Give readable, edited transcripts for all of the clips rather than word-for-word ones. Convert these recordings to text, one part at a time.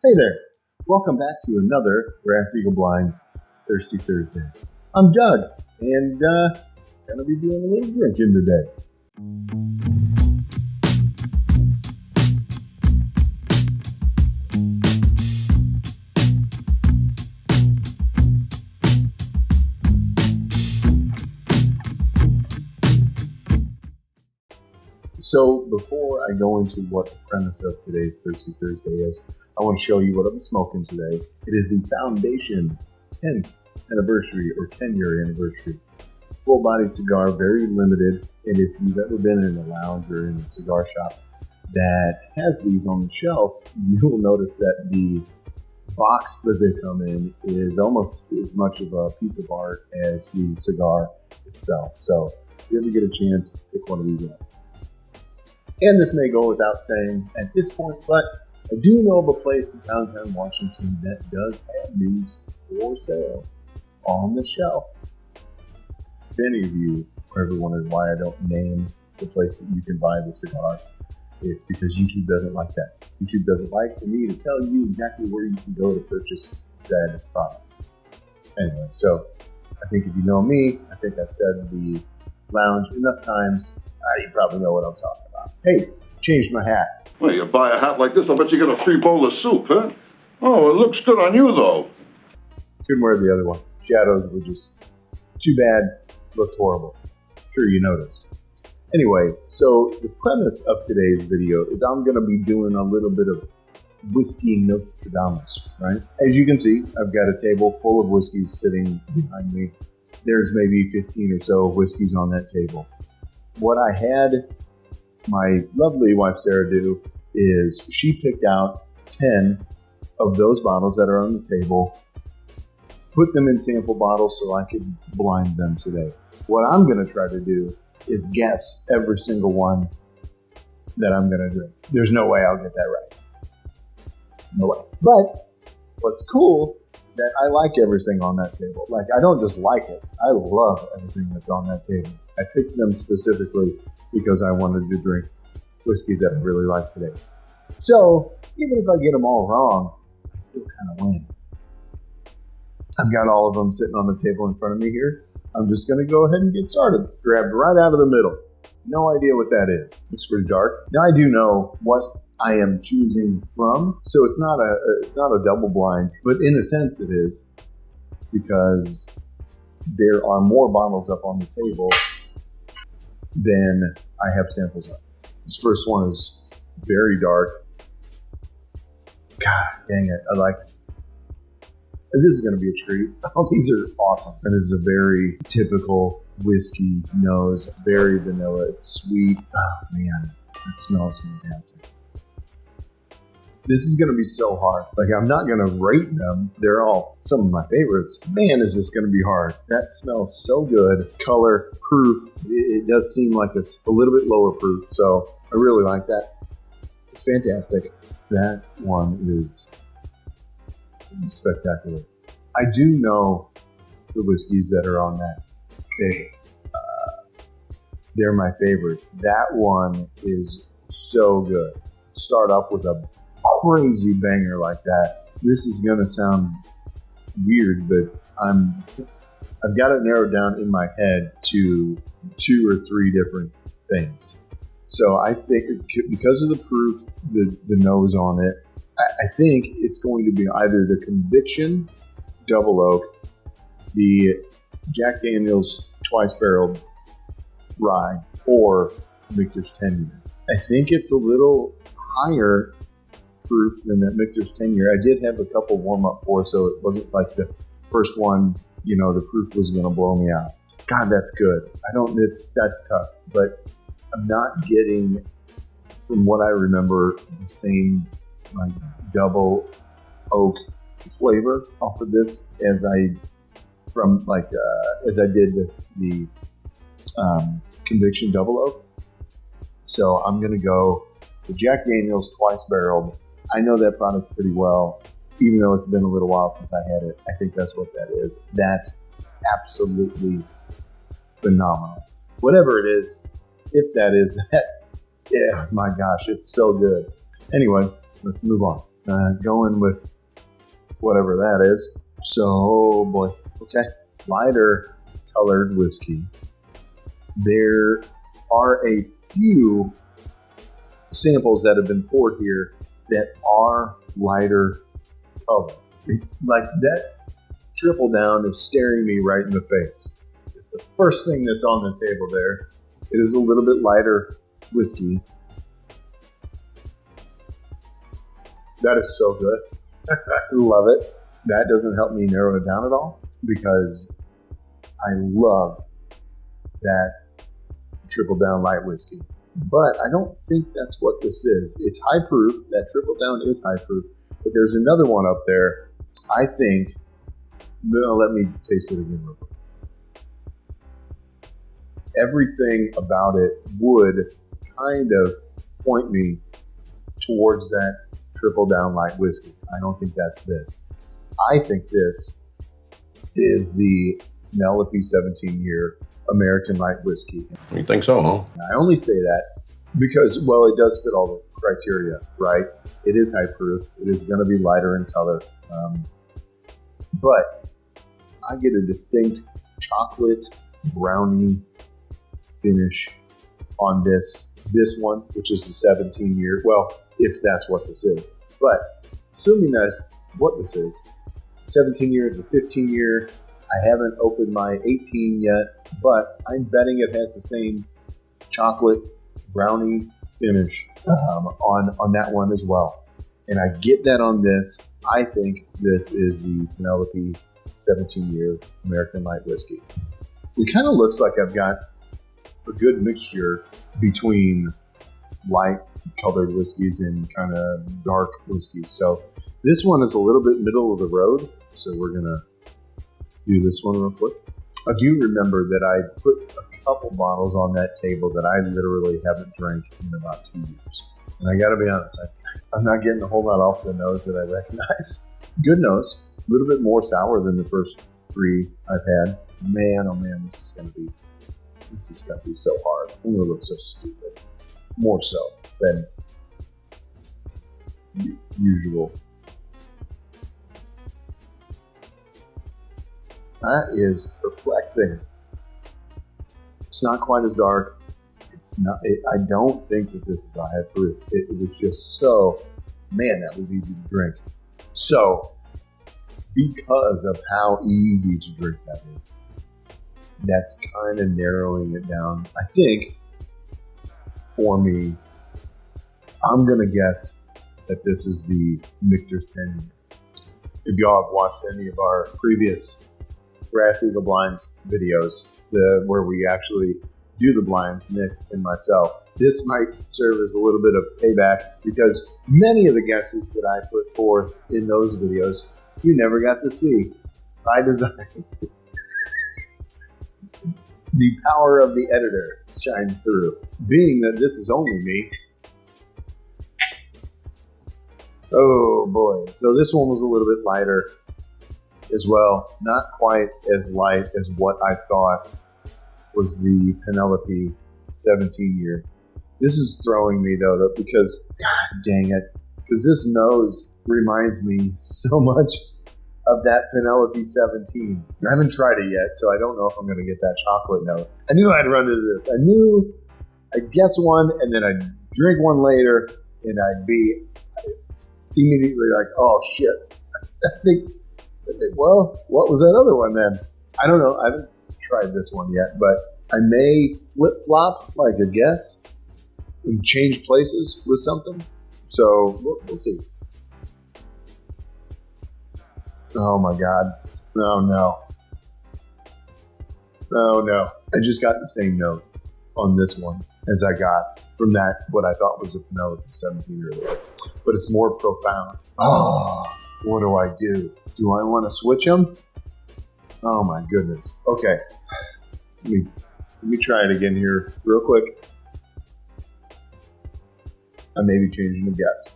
Hey there, welcome back to another Brass Eagle Blinds Thirsty Thursday. I'm Doug, and gonna be doing a little drinking today. So before I go into what the premise of today's Thirsty Thursday is, I want to show you what I'm smoking today. It is the Foundation 10th anniversary or 10-year anniversary. Full-bodied cigar, very limited. And if you've ever been in a lounge or in a cigar shop that has these on the shelf, you will notice that the box that they come in is almost as much of a piece of art as the cigar itself. So if you ever get a chance, pick one of these up. And this may go without saying at this point, but I do know of a place in downtown Washington that does have these for sale on the shelf. If any of you are ever wondering why I don't name the place that you can buy the cigar, it's because YouTube doesn't like that. YouTube doesn't like for me to tell you exactly where you can go to purchase said product. Anyway, so I think if you know me, I think I've said the lounge enough times, you probably know what I'm talking about. Hey, changed my hat. Well, you buy a hat like this, I'll bet you get a free bowl of soup, huh? Oh, it looks good on you, though. Couldn't wear the other one. Shadows were just too bad, looked horrible. Sure you noticed. Anyway, so the premise of today's video is I'm going to be doing a little bit of whiskey Nostradamus, right? As you can see, I've got a table full of whiskeys sitting behind me. There's maybe 15 or so whiskeys on that table. What I had my lovely wife Sarah do is she picked out 10 of those bottles that are on the table, put them in sample bottles so I could blind them today. What I'm going to try to do is guess every single one that I'm going to drink. There's no way I'll get that right. No way. But what's cool is that I like everything on that table. Like, I don't just like it. I love everything that's on that table. I picked them specifically because I wanted to drink whiskey that I really like today. So, even if I get them all wrong, I still kind of win. I've got all of them sitting on the table in front of me here. I'm just going to go ahead and get started. Grabbed right out of the middle. No idea what that is. Looks pretty dark. Now I do know what I am choosing from, so it's not a double blind, but in a sense it is, because there are more bottles up on the table than I have samples of. This first one is very dark. God dang it, I like it. This is going to be a treat. Oh, these are awesome. And this is a very typical whiskey nose, very vanilla. It's sweet. Oh man, it smells fantastic. This is going to be so hard. Like, I'm not going to rate them. They're all some of my favorites. Man, is this going to be hard. That smells so good. Color, proof, it does seem like it's a little bit lower proof. So I really like that. It's fantastic. That one is spectacular. I do know the whiskeys that are on that table. They're my favorites. That one is so good. Start off with a crazy banger like that. This is gonna sound weird, but I've got it narrowed down in my head to 2 or 3 different things. So I think because of the proof, the nose on it, I think it's going to be either the Conviction Double Oak, the Jack Daniel's Twice Barreled Rye, or Michter's 10-year. I think it's a little higher proof than that Michter's 10-year. I did have a couple warm-up pours, so it wasn't like the first one, the proof was going to blow me out. God, that's good. That's tough, but I'm not getting, from what I remember, the same like double oak flavor off of this as I did the Conviction Double Oak. So I'm gonna go the Jack Daniel's Twice Barreled. I know that product pretty well, even though it's been a little while since I had it. I think that's what that is. That's absolutely phenomenal. Whatever it is, if that is that, yeah, my gosh, it's so good. Anyway, let's move on. Going with whatever that is. So, oh boy. Okay. Lighter colored whiskey. There are a few samples that have been poured here that are lighter color. Like that triple down is staring me right in the face. It's the first thing that's on the table there. It is a little bit lighter whiskey. That is so good. I love it. That doesn't help me narrow it down at all because I love that triple down light whiskey. But I don't think that's what this is. It's high proof. That triple down is high proof. But there's another one up there. I think, no, let me taste it again real quick. Everything about it would kind of point me towards that triple down light whiskey. I don't think that's this. I think this is the Penelope 17-year American light whiskey. You think so, huh? I only say that because, well, it does fit all the criteria, right? It is high proof. It is going to be lighter in color. But I get a distinct chocolate brownie finish on this one, which is the 17-year. Well, if that's what this is. But assuming that's what this is, 17-year, the 15-year, I haven't opened my 18 yet, but I'm betting it has the same chocolate brownie finish on that one as well. And I get that on this. I think this is the Penelope 17-year American light whiskey. It kind of looks like I've got a good mixture between light colored whiskeys and kind of dark whiskeys. So this one is a little bit middle of the road. So we're going to do this one real quick. I do remember that I put a couple bottles on that table that I literally haven't drank in about 2 years. And I got to be honest, I'm not getting a whole lot off the nose that I recognize. Good nose, a little bit more sour than the first 3 I've had. Man, oh man, this is going to be so hard. I'm going to look so stupid. More so than usual. That is perplexing. It's not quite as dark. It's not. I don't think that this is a high proof. It was just so, man, that was easy to drink. So, because of how easy to drink that is, that's kind of narrowing it down. I think, for me, I'm going to guess that this is the Michter's 10-year. If y'all have watched any of our previous Grass Eagle Blinds videos, where we actually do the blinds, Nick and myself, this might serve as a little bit of payback because many of the guesses that I put forth in those videos, you never got to see by design. The power of the editor shines through. Being that this is only me. Oh boy. So this one was a little bit lighter as well. Not quite as light as what I thought was the Penelope 17-year. This is throwing me though, because, god dang it, because this nose reminds me so much of that Penelope 17. I haven't tried it yet, so I don't know if I'm going to get that chocolate note. I knew I'd run into this. I knew I'd guess one, and then I'd drink one later, and I'd be immediately like, oh shit. I think, well, what was that other one then? I don't know. I haven't tried this one yet, but I may flip-flop like a guess and change places with something. So we'll see. Oh my God. Oh no. Oh no. I just got the same note on this one as I got from that, what I thought was a Penelope 17 earlier. But it's more profound. Oh, what do I do? Do I want to switch them? Oh my goodness. Okay. Let me try it again here real quick. I may be changing the guess.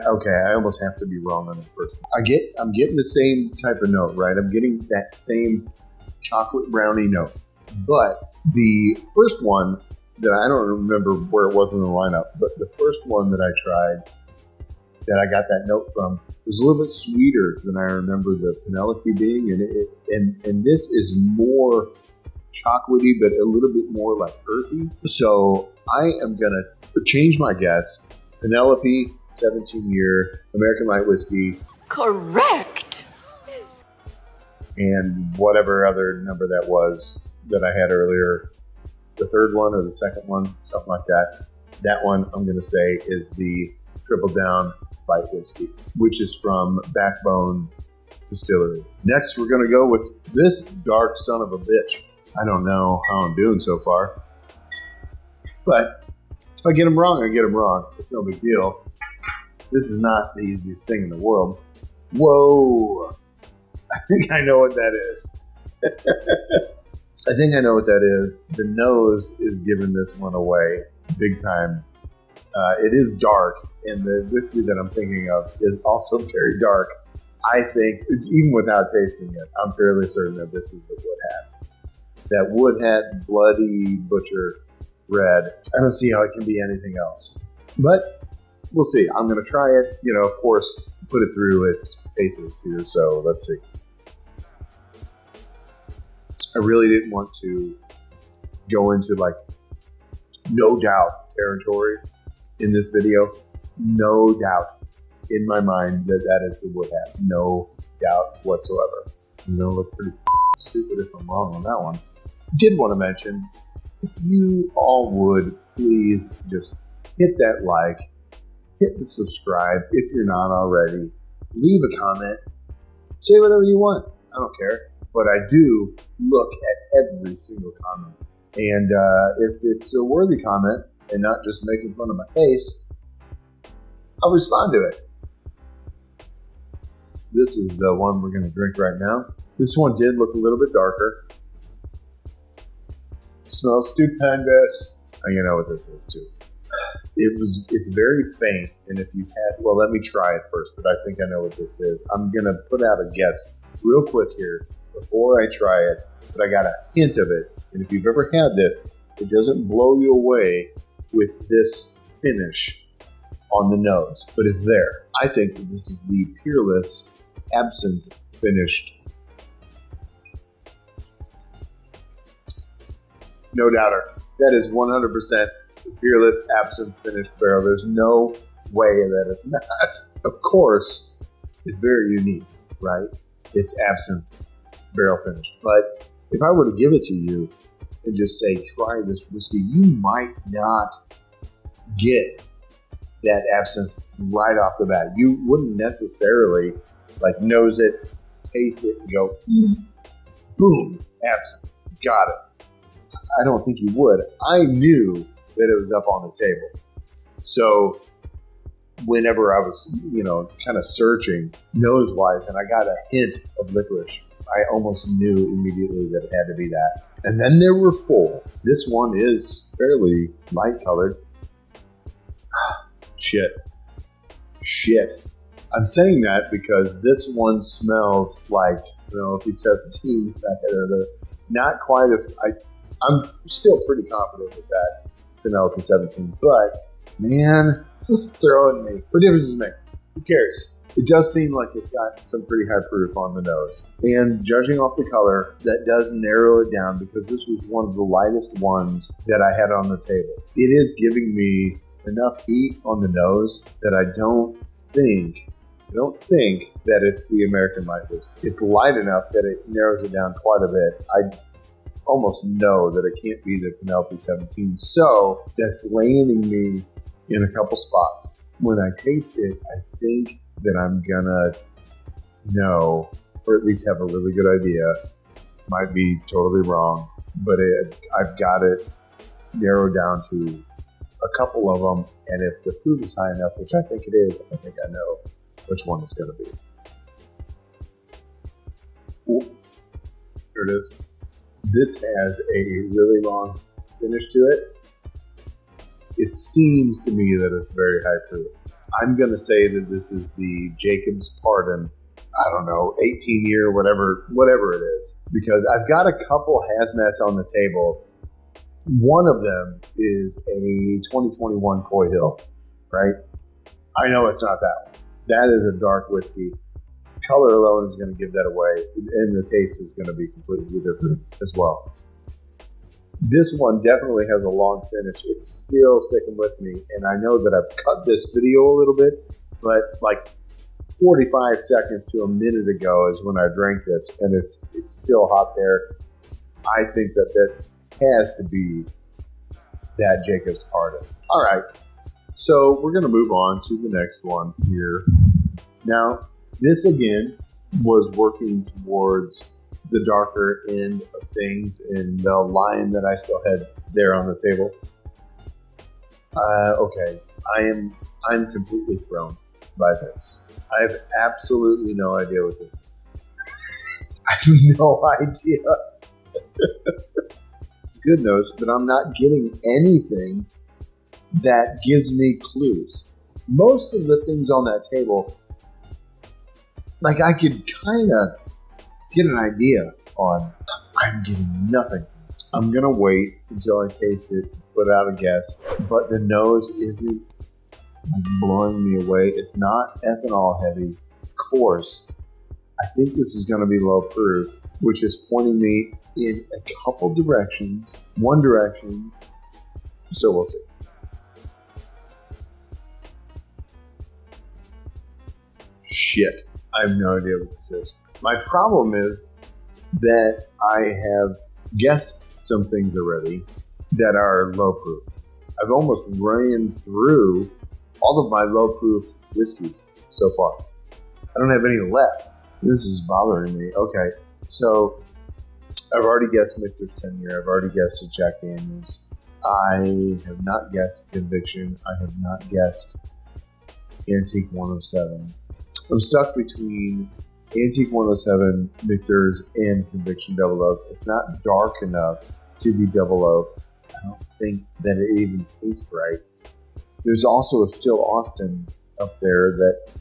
Okay, I almost have to be wrong on the first one. I'm getting the same type of note, right? I'm getting that same chocolate brownie note. But the first one that I don't remember where it was in the lineup, but the first one that I tried that I got that note from was a little bit sweeter than I remember the Penelope being, and this is more chocolatey, but a little bit more like earthy. So I am gonna change my guess. Penelope, 17-year American light whiskey. Correct. And whatever other number that was that I had earlier, the third one or the second one, something like that. That one I'm gonna say is the Triple Down Light Whiskey, which is from Backbone Distillery. Next, we're gonna go with this dark son of a bitch. I don't know how I'm doing so far, but if I get them wrong, I get them wrong. It's no big deal. This is not the easiest thing in the world. Whoa! I think I know what that is. I think I know what that is. The nose is giving this one away big time. It is dark, and the whiskey that I'm thinking of is also very dark. I think, even without tasting it, I'm fairly certain that this is the Wood Hat. That Wood Hat Bloody Butcher Red. I don't see how it can be anything else. But we'll see. I'm going to try it. You know, of course, put it through its paces here. So let's see. I really didn't want to go into like no doubt territory in this video. No doubt in my mind that that is the Wood Hat. No doubt whatsoever. I'm going to look pretty stupid if I'm wrong on that one. Did want to mention, if you all would please just hit that like, hit the subscribe if you're not already, leave a comment, say whatever you want. I don't care. But I do look at every single comment. And if it's a worthy comment and not just making fun of my face, I'll respond to it. This is the one we're going to drink right now. This one did look a little bit darker. It smells stupendous. You know what this is too. It's very faint, and if you've had, well, let me try it first, but I think I know what this is. I'm going to put out a guess real quick here before I try it, but I got a hint of it. And if you've ever had this, it doesn't blow you away with this finish on the nose, but it's there. I think that this is the Peerless Absinthe finished. No doubter. That is 100% the Peerless Absinthe finished barrel. There's no way that it's not. Of course, it's very unique, right? It's absinthe barrel finished. But if I were to give it to you and just say, try this whiskey, you might not get that absinthe right off the bat. You wouldn't necessarily like nose it, taste it, and go, boom, absinthe, got it. I don't think you would. I knew that it was up on the table. So whenever I was, kind of searching nose-wise, and I got a hint of licorice, I almost knew immediately that it had to be that. And then there were full. This one is fairly light-colored. Shit. I'm saying that because this one smells like, if he's 17 back there, not quite as, I'm still pretty confident with that Penelope 17, but man, this is throwing me. What difference does it make? Who cares? It does seem like it's got some pretty high proof on the nose. And judging off the color, that does narrow it down because this was one of the lightest ones that I had on the table. It is giving me enough heat on the nose that I don't think that it's the American light whiskey. It's light enough that it narrows it down quite a bit. I almost know that it can't be the Penelope 17. So that's landing me in a couple spots. When I taste it, I think that I'm gonna know, or at least have a really good idea. Might be totally wrong, but I've got it narrowed down to a couple of them. And if the proof is high enough, which I think it is, I think I know which one it's gonna be. Ooh, here it is. This has a really long finish to it. It seems to me that it's very high proof. I'm going to say that this is the Jacob's Pardon, 18-year, whatever it is. Because I've got a couple hazmats on the table One of them is a 2021 Coy Hill, right? I know it's not that one. That is a dark whiskey. Color alone is going to give that away, and the taste is going to be completely different as well. This one definitely has a long finish. It's still sticking with me, and I know that I've cut this video a little bit, but like 45 seconds to a minute ago is when I drank this, and it's still hot there. I think that has to be that Jacob's Pardon. All right, so we're going to move on to the next one here. Now, this again was working towards the darker end of things in the line that I still had there on the table. Okay, I'm completely thrown by this. I have absolutely no idea what this is. I have no idea. It's good nose, but I'm not getting anything that gives me clues. Most of the things on that table, like I could kind of get an idea on. I'm getting nothing. I'm gonna wait until I taste it, put out a guess, but the nose isn't like blowing me away. It's not ethanol heavy, of course. I think this is gonna be low proof, which is pointing me in a couple directions. One direction, so we'll see. Shit, I have no idea what this is. My problem is that I have guessed some things already that are low proof. I've almost ran through all of my low proof whiskeys so far. I don't have any left. This is bothering me. Okay, so I've already guessed Michter's 10 year. I've already guessed a Jack Daniels. I have not guessed Conviction. I have not guessed Antique 107. I'm stuck between Antique 107, Michter's, and Conviction Double Oak. It's not dark enough to be Double Oak. I don't think that it even tastes right. There's also a Still Austin up there that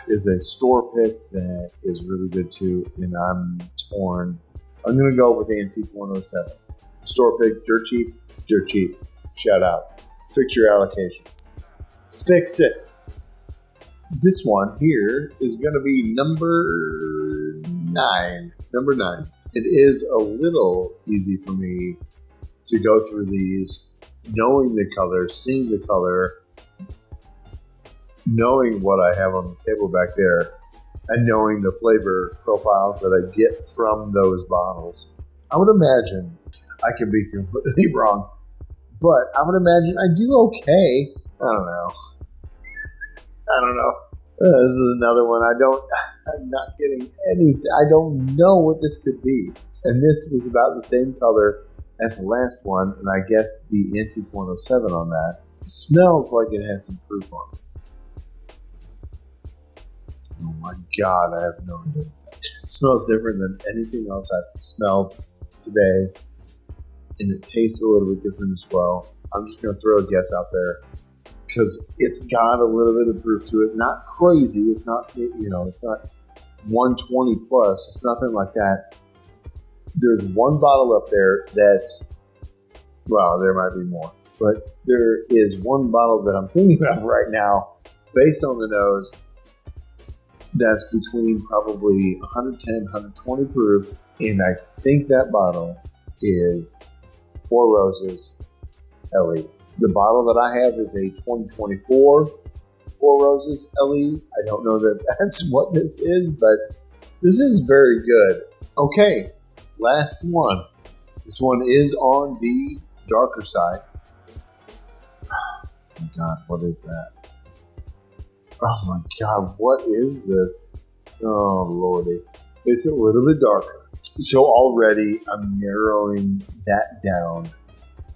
is a store pick that is really good too, and I'm torn. I'm going to go with Antique 107. Store pick, dirt cheap, dirt cheap. Shout out. Fix your allocations. Fix it. This one here is going to be number 9. Number 9. It is a little easy for me to go through these, knowing the color, seeing the color, knowing what I have on the table back there, and knowing the flavor profiles that I get from those bottles. I would imagine, I could be completely wrong, but I would imagine I do okay. I don't know. This is another one. I'm not getting anything. I don't know what this could be. And this was about the same color as the last one, and I guessed the Antique 107 on that. It smells like it has some proof on it. Oh my God, I have no idea. It smells different than anything else I've smelled today, and it tastes a little bit different as well. I'm just going to throw a guess out there because it's got a little bit of proof to it. Not crazy. It's not, it's not 120 plus. It's nothing like that. There's one bottle up there that's, well, there might be more, but there is one bottle that I'm thinking of right now based on the nose that's between probably 110, 120 proof, and I think that bottle is Four Roses LE. The bottle that I have is a 2024 Four Roses LE. I don't know that that's what this is, but this is very good. Okay, last one. This one is on the darker side. Oh my God, what is that? Oh my God, what is this? Oh Lordy. It's a little bit darker. So already I'm narrowing that down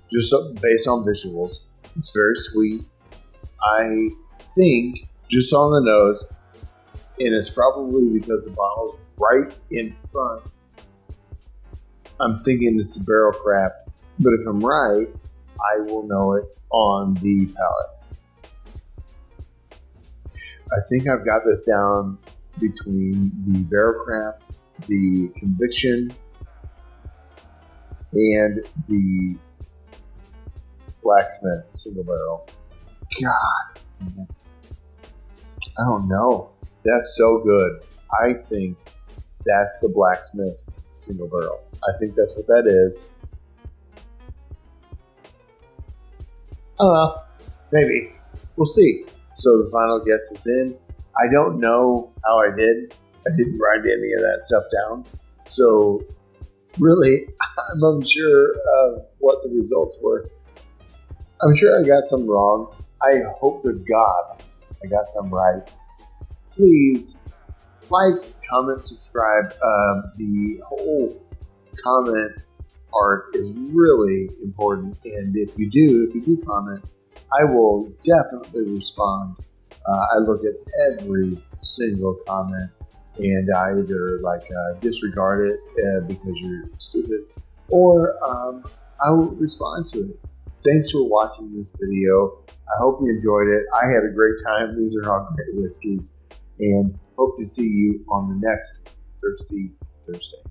just based on visuals. It's very sweet. I think just on the nose, and it's probably because the bottle's right in front, I'm thinking it's the barrel craft. But if I'm right, I will know it on the palate. I think I've got this down between the barrel craft, the Conviction, and the Blacksmith single barrel. God, man. I don't know. That's so good. I think that's the Blacksmith single barrel. I think that's what that is. Maybe. We'll see. So the final guess is in. I don't know how I did. I didn't write any of that stuff down. So really, I'm unsure of what the results were. I'm sure I got some wrong. I hope to God I got some right. Please like, comment, subscribe. The whole comment part is really important. And if you do comment, I will definitely respond. I look at every single comment and I either disregard it because you're stupid, or I will respond to it. Thanks for watching this video. I hope you enjoyed it. I had a great time. These are all great whiskeys, and hope to see you on the next Thirsty Thursday.